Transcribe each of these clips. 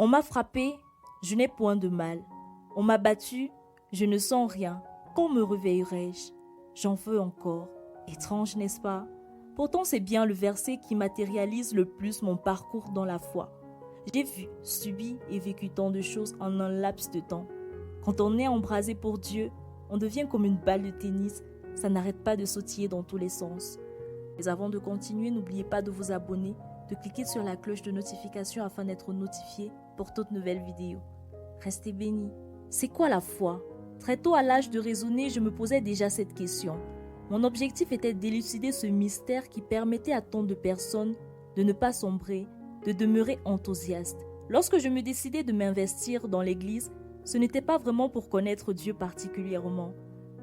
On m'a frappé, je n'ai point de mal. On m'a battu, je ne sens rien. Quand me réveillerai-je? J'en veux encore. Étrange, n'est-ce pas? Pourtant, c'est bien le verset qui matérialise le plus mon parcours dans la foi. J'ai vu, subi et vécu tant de choses en un laps de temps. Quand on est embrasé pour Dieu, on devient comme une balle de tennis. Ça n'arrête pas de sautiller dans tous les sens. Mais avant de continuer, n'oubliez pas de vous abonner, de cliquer sur la cloche de notification afin d'être notifié pour toute nouvelle vidéo. Restez bénis. C'est quoi la foi? Très tôt à l'âge de raisonner, je me posais déjà cette question. Mon objectif était d'élucider ce mystère qui permettait à tant de personnes de ne pas sombrer, de demeurer enthousiastes. Lorsque je me décidais de m'investir dans l'église, ce n'était pas vraiment pour connaître Dieu particulièrement,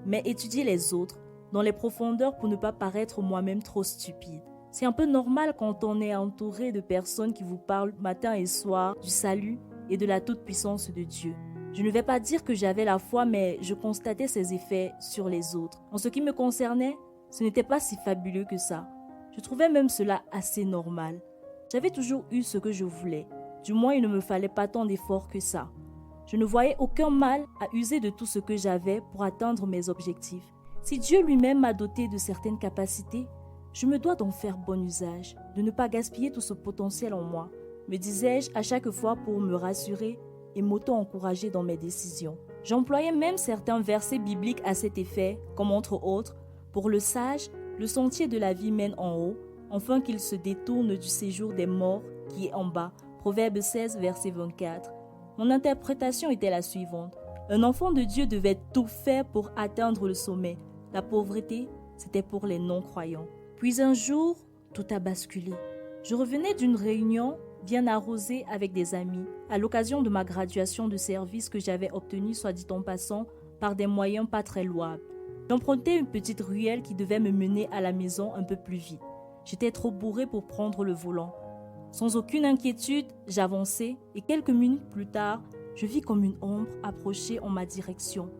mais étudier les autres, dans les profondeurs pour ne pas paraître moi-même trop stupide. C'est un peu normal quand on est entouré de personnes qui vous parlent matin et soir du salut et de la toute-puissance de Dieu. Je ne vais pas dire que j'avais la foi, mais je constatais ses effets sur les autres. En ce qui me concernait, ce n'était pas si fabuleux que ça. Je trouvais même cela assez normal. J'avais toujours eu ce que je voulais. Du moins, il ne me fallait pas tant d'efforts que ça. Je ne voyais aucun mal à user de tout ce que j'avais pour atteindre mes objectifs. Si Dieu lui-même m'a doté de certaines capacités, je me dois d'en faire bon usage, de ne pas gaspiller tout ce potentiel en moi, me disais-je à chaque fois pour me rassurer et m'auto-encourager dans mes décisions. J'employais même certains versets bibliques à cet effet, comme entre autres, pour le sage, le sentier de la vie mène en haut, afin qu'il se détourne du séjour des morts qui est en bas. Proverbe 16, verset 24. Mon interprétation était la suivante. Un enfant de Dieu devait tout faire pour atteindre le sommet. La pauvreté, c'était pour les non-croyants. Puis un jour, tout a basculé. Je revenais d'une réunion bien arrosée avec des amis, à l'occasion de ma graduation de service que j'avais obtenue, soit dit en passant, par des moyens pas très louables. J'empruntais une petite ruelle qui devait me mener à la maison un peu plus vite. J'étais trop bourré pour prendre le volant. Sans aucune inquiétude, j'avançai et quelques minutes plus tard, je vis comme une ombre approcher en ma direction.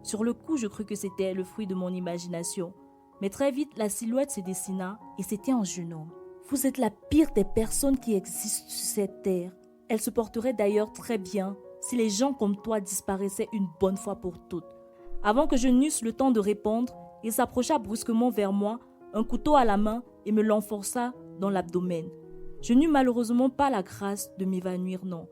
Sur le coup, je crus que c'était le fruit de mon imagination. Mais très vite, la silhouette se dessina et c'était un jeune homme. Vous êtes la pire des personnes qui existent sur cette terre. Elle se porterait d'ailleurs très bien si les gens comme toi disparaissaient une bonne fois pour toutes. Avant que je n'eusse le temps de répondre, il s'approcha brusquement vers moi, un couteau à la main, et me l'enfonça dans l'abdomen. Je n'eus malheureusement pas la grâce de m'évanouir, non.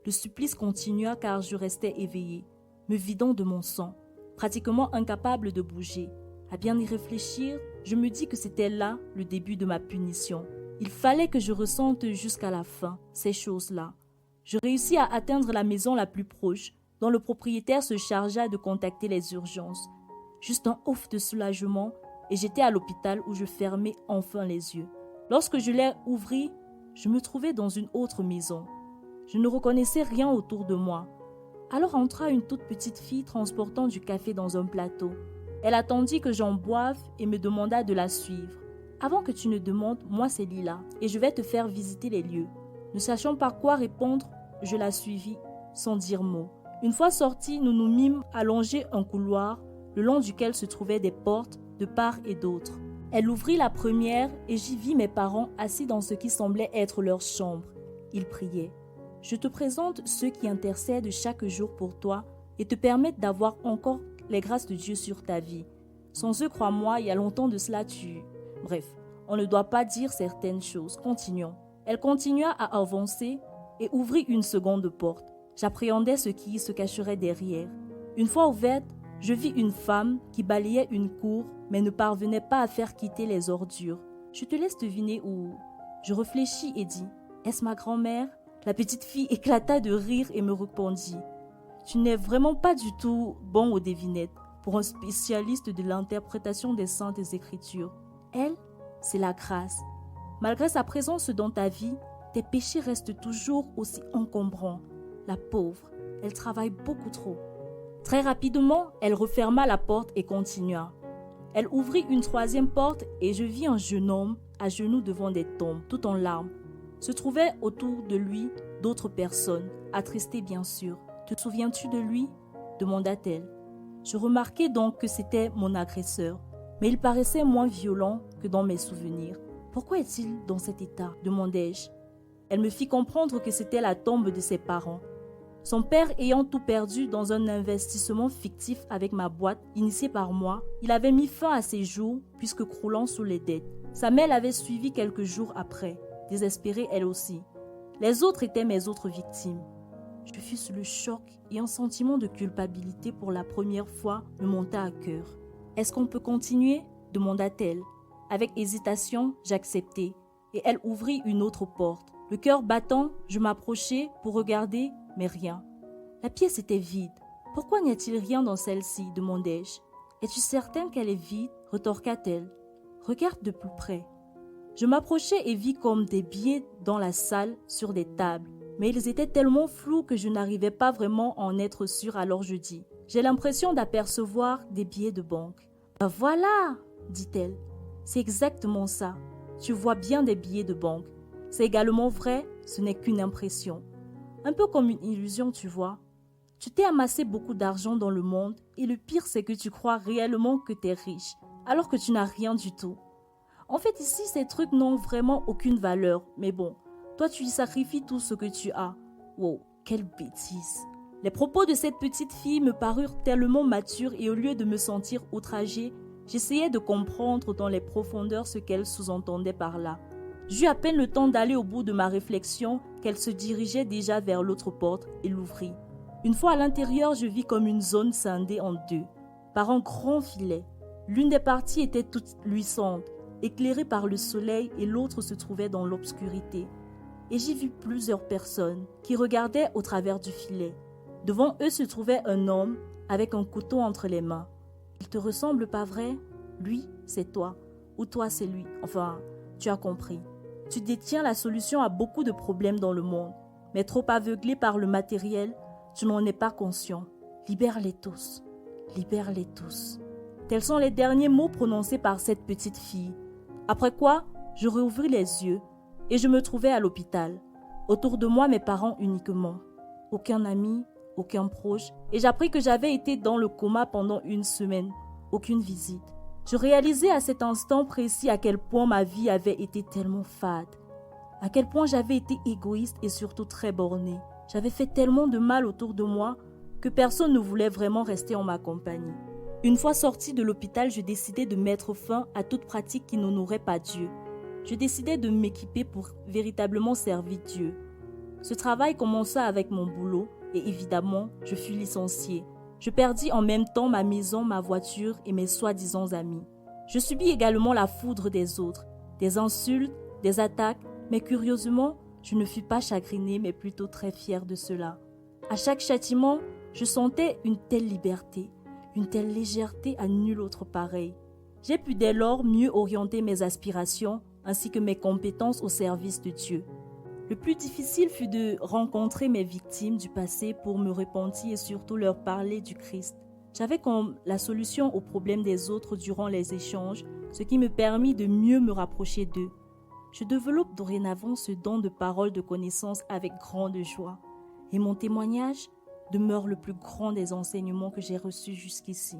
Le supplice continua car je restais éveillé, me vidant de mon sang, pratiquement incapable de bouger. À bien y réfléchir, je me dis que c'était là le début de ma punition. Il fallait que je ressente jusqu'à la fin ces choses-là. Je réussis à atteindre la maison la plus proche, dont le propriétaire se chargea de contacter les urgences. Juste un ouf de soulagement, et j'étais à l'hôpital où je fermais enfin les yeux. Lorsque je les ouvris, je me trouvais dans une autre maison. Je ne reconnaissais rien autour de moi. Alors entra une toute petite fille transportant du café dans un plateau. Elle attendit que j'en boive et me demanda de la suivre. Avant que tu ne demandes, moi c'est Lila et je vais te faire visiter les lieux. Ne sachant pas quoi répondre, je la suivis sans dire mot. Une fois sortis, nous nous mîmes à longer un couloir le long duquel se trouvaient des portes de part et d'autre. Elle ouvrit la première et j'y vis mes parents assis dans ce qui semblait être leur chambre. Ils priaient. Je te présente ceux qui intercèdent chaque jour pour toi et te permettent d'avoir encore les grâces de Dieu sur ta vie. Sans eux, crois-moi, il y a longtemps de cela, Bref, on ne doit pas dire certaines choses. Continuons. Elle continua à avancer et ouvrit une seconde porte. J'appréhendais ce qui se cacherait derrière. Une fois ouverte, je vis une femme qui balayait une cour mais ne parvenait pas à faire quitter les ordures. Je te laisse deviner où. Je réfléchis et dis « Est-ce ma grand-mère ?» La petite fille éclata de rire et me répondit « Tu n'es vraiment pas du tout bon aux devinettes pour un spécialiste de l'interprétation des saintes écritures. Elle, c'est la grâce. Malgré sa présence dans ta vie, tes péchés restent toujours aussi encombrants. La pauvre, elle travaille beaucoup trop. » Très rapidement, elle referma la porte et continua. Elle ouvrit une troisième porte et je vis un jeune homme à genoux devant des tombes, tout en larmes. Se trouvaient autour de lui d'autres personnes, attristées bien sûr. « Te souviens-tu de lui ?» demanda-t-elle. Je remarquai donc que c'était mon agresseur, mais il paraissait moins violent que dans mes souvenirs. « Pourquoi est-il dans cet état ?» demandai-je. Elle me fit comprendre que c'était la tombe de ses parents. Son père ayant tout perdu dans un investissement fictif avec ma boîte, initiée par moi, il avait mis fin à ses jours puisque croulant sous les dettes. Sa mère l'avait suivi quelques jours après, désespérée elle aussi. Les autres étaient mes autres victimes. Je fus sous le choc et un sentiment de culpabilité pour la première fois me monta à cœur. « Est-ce qu'on peut continuer ?» demanda-t-elle. Avec hésitation, j'acceptai et elle ouvrit une autre porte. Le cœur battant, je m'approchai pour regarder, mais rien. La pièce était vide. « Pourquoi n'y a-t-il rien dans celle-ci » demandai-je. « Es-tu certaine qu'elle est vide » retorqua-t-elle. « Regarde de plus près. » Je m'approchai et vis comme des billets dans la salle sur des tables. Mais ils étaient tellement flous que je n'arrivais pas vraiment à en être sûre, alors je dis « J'ai l'impression d'apercevoir des billets de banque. »« Ben voilà !» dit-elle. « C'est exactement ça. Tu vois bien des billets de banque. C'est également vrai, ce n'est qu'une impression. Un peu comme une illusion, tu vois. Tu t'es amassé beaucoup d'argent dans le monde et le pire, c'est que tu crois réellement que tu es riche, alors que tu n'as rien du tout. En fait, ici, ces trucs n'ont vraiment aucune valeur, mais bon, toi, tu y sacrifies tout ce que tu as. Wow, quelle bêtise. Les propos de cette petite fille me parurent tellement matures et au lieu de me sentir outragée, j'essayais de comprendre dans les profondeurs ce qu'elle sous-entendait par là. J'eus à peine le temps d'aller au bout de ma réflexion qu'elle se dirigeait déjà vers l'autre porte et l'ouvrit. Une fois à l'intérieur, je vis comme une zone scindée en deux, par un grand filet. L'une des parties était toute luisante, éclairée par le soleil et l'autre se trouvait dans l'obscurité. Et j'y vis plusieurs personnes qui regardaient au travers du filet. Devant eux se trouvait un homme avec un couteau entre les mains. « Il te ressemble pas vrai ? Lui, c'est toi. Ou toi, c'est lui. Enfin, tu as compris. Tu détiens la solution à beaucoup de problèmes dans le monde, mais trop aveuglé par le matériel, tu n'en es pas conscient. Libère-les tous. Libère-les tous. » Tels sont les derniers mots prononcés par cette petite fille. Après quoi, je rouvris les yeux et je me trouvais à l'hôpital. Autour de moi, mes parents uniquement. Aucun ami, aucun proche. Et j'appris que j'avais été dans le coma pendant 1 semaine. Aucune visite. Je réalisais à cet instant précis à quel point ma vie avait été tellement fade. À quel point j'avais été égoïste et surtout très bornée. J'avais fait tellement de mal autour de moi que personne ne voulait vraiment rester en ma compagnie. Une fois sortie de l'hôpital, je décidai de mettre fin à toute pratique qui n'honorait pas Dieu. Je décidai de m'équiper pour véritablement servir Dieu. Ce travail commença avec mon boulot et évidemment, je fus licenciée. Je perdis en même temps ma maison, ma voiture et mes soi-disant amis. Je subis également la foudre des autres, des insultes, des attaques, mais curieusement, je ne fus pas chagrinée mais plutôt très fière de cela. À chaque châtiment, je sentais une telle liberté, une telle légèreté à nulle autre pareille. J'ai pu dès lors mieux orienter mes aspirations ainsi que mes compétences au service de Dieu. Le plus difficile fut de rencontrer mes victimes du passé pour me repentir et surtout leur parler du Christ. J'avais comme la solution aux problèmes des autres durant les échanges, ce qui me permit de mieux me rapprocher d'eux. Je développe dorénavant ce don de parole de connaissance avec grande joie. Et mon témoignage demeure le plus grand des enseignements que j'ai reçus jusqu'ici.